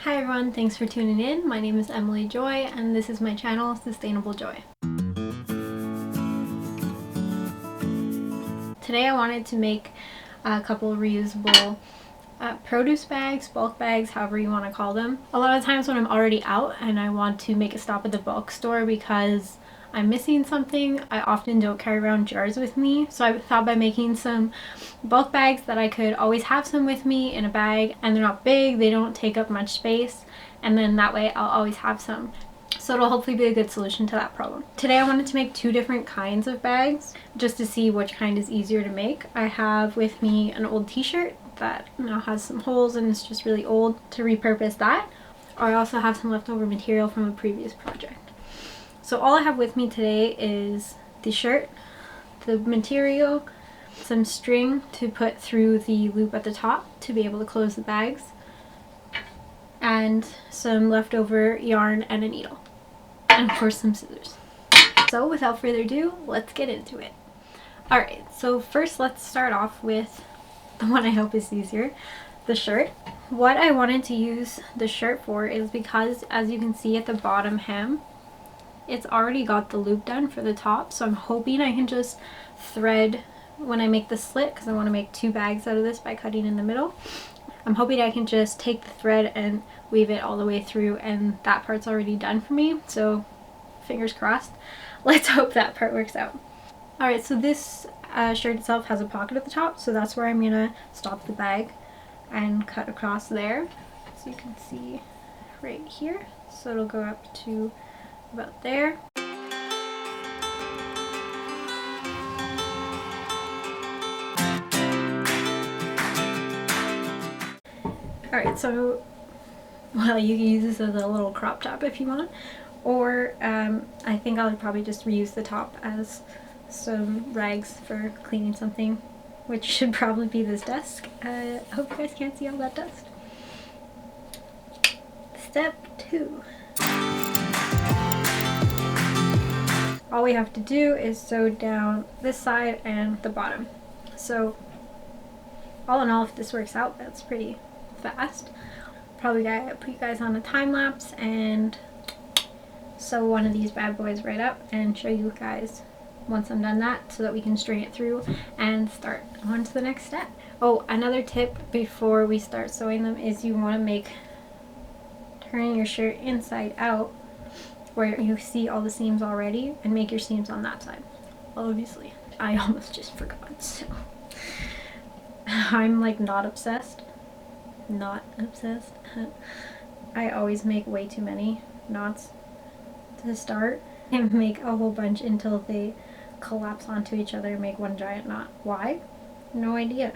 Hi everyone, thanks for tuning in. My name is Emily Joy and this is my channel, Sustainable Joy. Today I wanted to make a couple of reusable produce bags, bulk bags, however you want to call them. A lot of times when I'm already out and I want to make a stop at the bulk store because I'm missing something, I often don't carry around jars with me. So I thought by making some bulk bags that I could always have some with me in a bag, and they're not big, they don't take up much space, and then that way I'll always have some. So it'll hopefully be a good solution to that problem. Today I wanted to make two different kinds of bags just to see which kind is easier to make. I have with me an old t-shirt that now has some holes and it's just really old, to repurpose that. Or I also have some leftover material from a previous project. So all I have with me today is the shirt, the material, some string to put through the loop at the top to be able to close the bags, and some leftover yarn and a needle. And of course some scissors. So without further ado, let's get into it. Alright, so first let's start off with the one I hope is easier, the shirt. What I wanted to use the shirt for is because, as you can see at the bottom hem, it's already got the loop done for the top, so I'm hoping I can just thread when I make the slit, because I want to make two bags out of this by cutting in the middle. I'm hoping I can just take the thread and weave it all the way through, and that part's already done for me, so fingers crossed. Let's hope that part works out. Alright, so this shirt itself has a pocket at the top, so that's where I'm gonna stop the bag and cut across there. So you can see right here, so it'll go up to about there. Alright, so well, you can use this as a little crop top if you want, or I think I'll probably just reuse the top as some rags for cleaning something, which should probably be this desk. I hope you guys can't see all that dust. Step 2. All we have to do is sew down this side and the bottom. So all in all, if this works out, that's pretty fast. Probably gotta put you guys on a time lapse and sew one of these bad boys right up and show you guys once I'm done that, so that we can string it through and start on to the next step. Oh, another tip before we start sewing them is you want to make turning your shirt inside out where you see all the seams already, and make your seams on that side. Obviously, I almost just forgot, so I'm like not obsessed. I always make way too many knots to start and make a whole bunch until they collapse onto each other and make one giant knot. Why? No idea.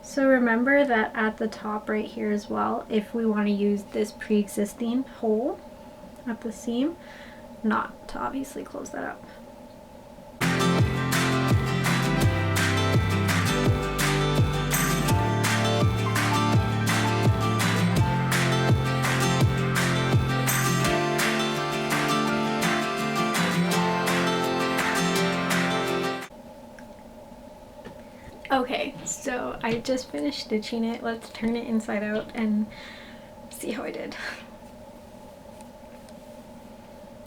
So remember that at the top right here as well, if we want to use this pre-existing hole at the seam, not to obviously close that up. Okay, so I just finished stitching it. Let's turn it inside out and see how I did.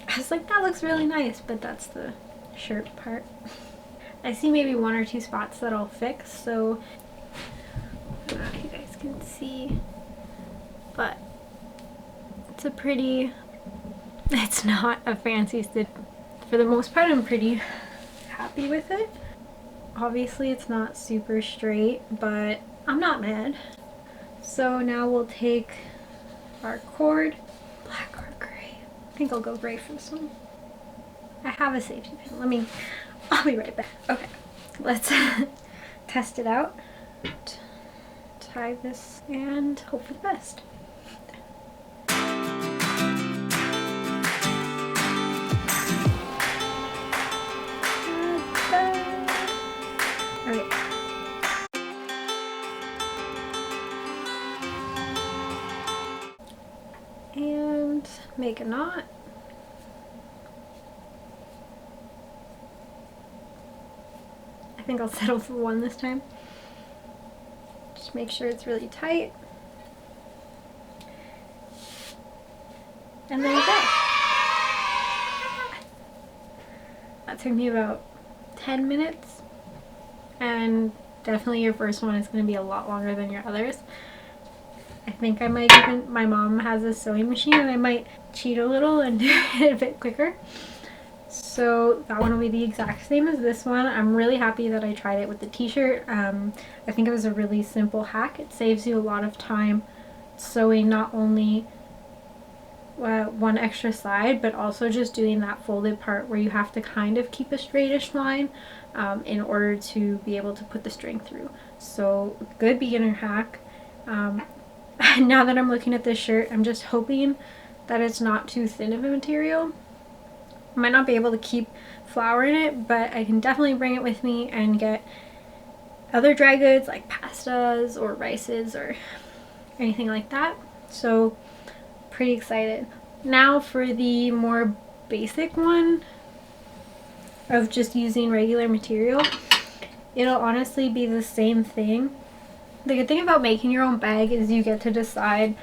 I was like, that looks really nice, but that's the shirt part. I see maybe one or two spots that I'll fix, so I don't know if you guys can see, but it's not a fancy stitch. For the most part, I'm pretty happy with it. Obviously, it's not super straight, but I'm not mad. So now we'll take our cord, black or gray. I think I'll go gray for this one. I have a safety pin. I'll be right back. Okay, let's test it out. Tie this and hope for the best. Alright. And make a knot. I think I'll settle for one this time. Just make sure it's really tight. And there you go. That took me about 10 minutes, and definitely your first one is going to be a lot longer than your others. I think I might even, my mom has a sewing machine and I might cheat a little and do it a bit quicker. So that one will be the exact same as this one. I'm really happy that I tried it with the t-shirt. I think it was a really simple hack. It saves you a lot of time sewing not only one extra side, but also just doing that folded part where you have to kind of keep a straightish line in order to be able to put the string through. So good beginner hack. Now that I'm looking at this shirt, I'm just hoping that it's not too thin of a material. I might not be able to keep flour in it, but I can definitely bring it with me and get other dry goods like pastas or rices or anything like that. So pretty excited. Now for the more basic one of just using regular material, it'll honestly be the same thing. The good thing about making your own bag is you get to decide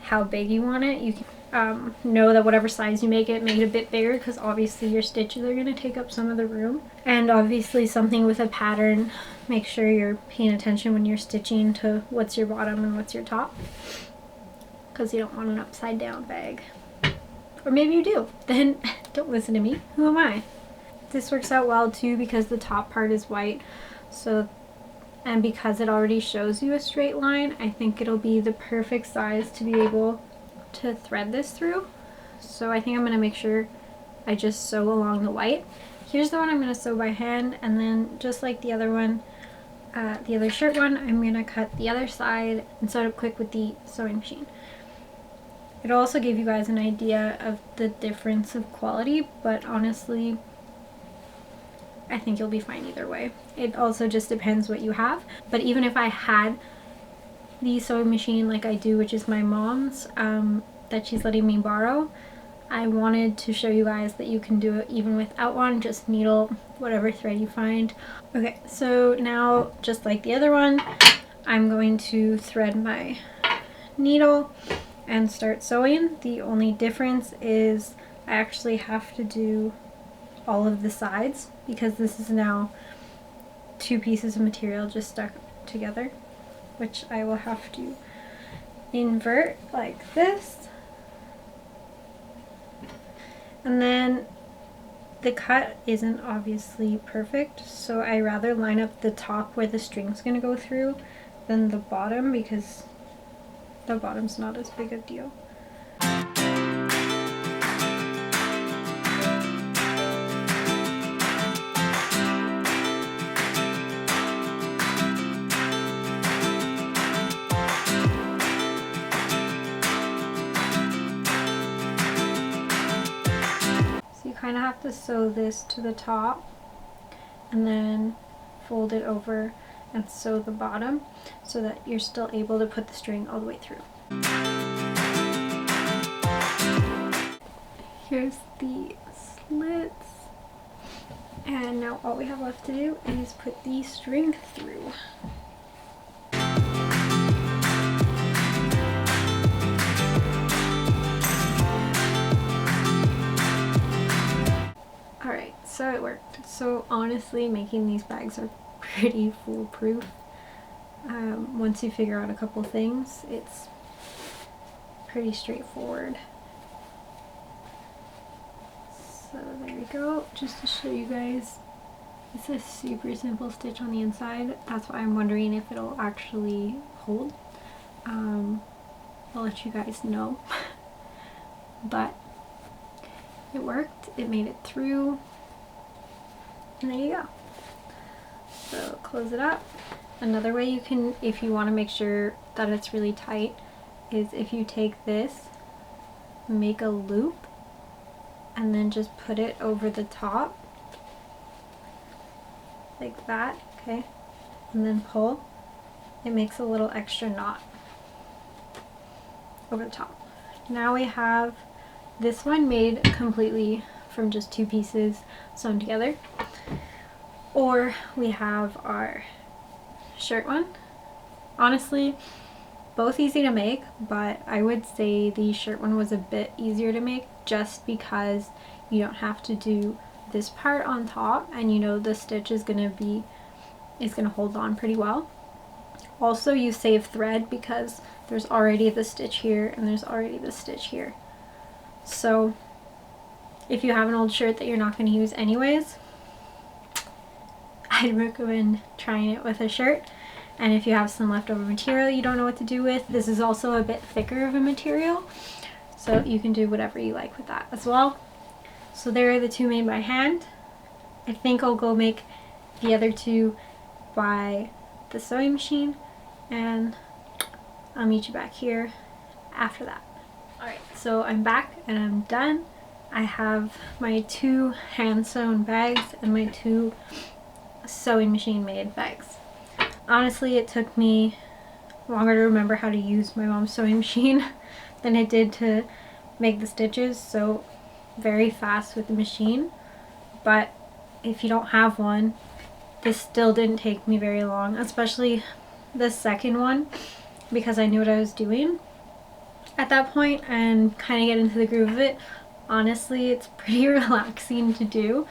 how big you want it. You can know that whatever size you make it a bit bigger, because obviously your stitches are going to take up some of the room. And obviously something with a pattern, make sure you're paying attention when you're stitching to what's your bottom and what's your top, because you don't want an upside down bag. Or maybe you do, then don't listen to me. Who am I? This works out well too because the top part is white, and because it already shows you a straight line, I think it'll be the perfect size to be able to thread this through. So I think I'm going to make sure I just sew along the white. Here's the one I'm going to sew by hand, and then just like the other one, the other shirt one, I'm going to cut the other side and sew it up quick with the sewing machine. It'll also give you guys an idea of the difference of quality, but honestly, I think you'll be fine either way. It also just depends what you have. But even if I had the sewing machine like I do, which is my mom's, that she's letting me borrow, I wanted to show you guys that you can do it even without one. Just needle whatever thread you find. Okay, so now just like the other one, I'm going to thread my needle and start sewing. The only difference is I actually have to do all of the sides because this is now two pieces of material just stuck together, which I will have to invert like this. And then the cut isn't obviously perfect, so I rather line up the top where the string's gonna go through than the bottom, because the bottom's not as big a deal. Kind of have to sew this to the top and then fold it over and sew the bottom so that you're still able to put the string all the way through. Here's the slits, and now all we have left to do is put the string through. Alright, so it worked. So honestly, making these bags are pretty foolproof. Once you figure out a couple things, it's pretty straightforward. So there we go. Just to show you guys, it's a super simple stitch on the inside. That's why I'm wondering if it'll actually hold. I'll let you guys know. But it worked, it made it through, and there you go. So close it up. Another way you can, if you want to make sure that it's really tight, is if you take this, make a loop, and then just put it over the top, like that, okay? And then pull. It makes a little extra knot over the top. Now we have this one made completely from just two pieces sewn together, or we have our shirt one. Honestly, both easy to make, but I would say the shirt one was a bit easier to make just because you don't have to do this part on top, and you know the stitch is gonna hold on pretty well. Also, you save thread because there's already the stitch here and there's already the stitch here. So if you have an old shirt that you're not going to use anyways, I'd recommend trying it with a shirt. And if you have some leftover material you don't know what to do with, this is also a bit thicker of a material, so you can do whatever you like with that as well. So there are the two made by hand. I think I'll go make the other two by the sewing machine, and I'll meet you back here after that. Alright, so I'm back and I'm done. I have my 2 hand sewn bags and my 2 sewing machine made bags. Honestly, it took me longer to remember how to use my mom's sewing machine than it did to make the stitches, so very fast with the machine. But if you don't have one, this still didn't take me very long, especially the second one, because I knew what I was doing at that point and kind of get into the groove of it. Honestly, it's pretty relaxing to do,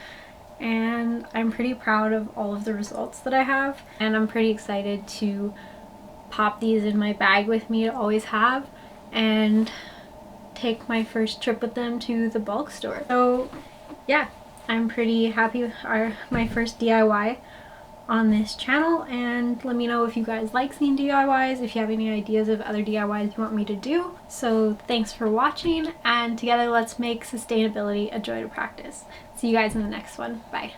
and I'm pretty proud of all of the results that I have, and I'm pretty excited to pop these in my bag with me to always have and take my first trip with them to the bulk store. So yeah, I'm pretty happy with my first DIY on this channel, and let me know if you guys like seeing DIYs, if you have any ideas of other DIYs you want me to do. So thanks for watching, and together let's make sustainability a joy to practice. See you guys in the next one. Bye.